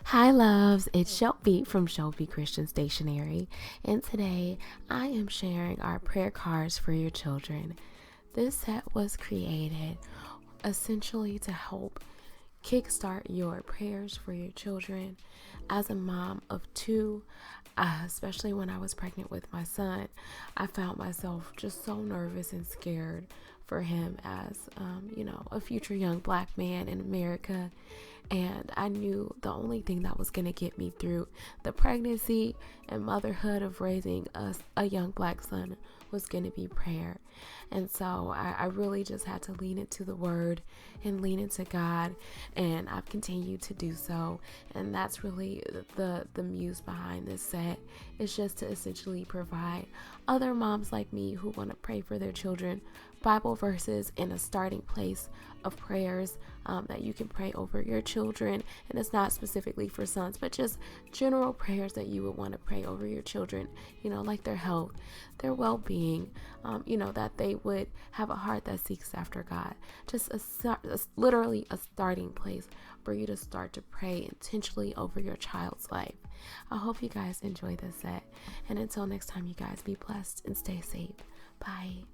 Hi, loves. It's Chellbee from Chellbee Christian Stationery, and today I am sharing our prayer cards for your children. This set was created essentially to help kickstart your prayers for your children. As a mom of two, especially when I was pregnant with my son, I found myself just so nervous and scared for him as, a future young black man in America. And I knew the only thing that was going to get me through the pregnancy and motherhood of raising a young black son was going to be prayer. And so I really just had to lean into the word and lean into God, and I've continued to do so. And that's really the muse behind this set, is just to essentially provide other moms like me who want to pray for their children Bible verses in a starting place of prayers that you can pray over your children. And it's not specifically for sons, but just general prayers that you would want to pray over your children, like their health, their well-being, that they would have a heart that seeks after God. Just literally a starting place for you to start to pray intentionally over your child's life. I hope you guys enjoy this set. And until next time, you guys be blessed and stay safe. Bye.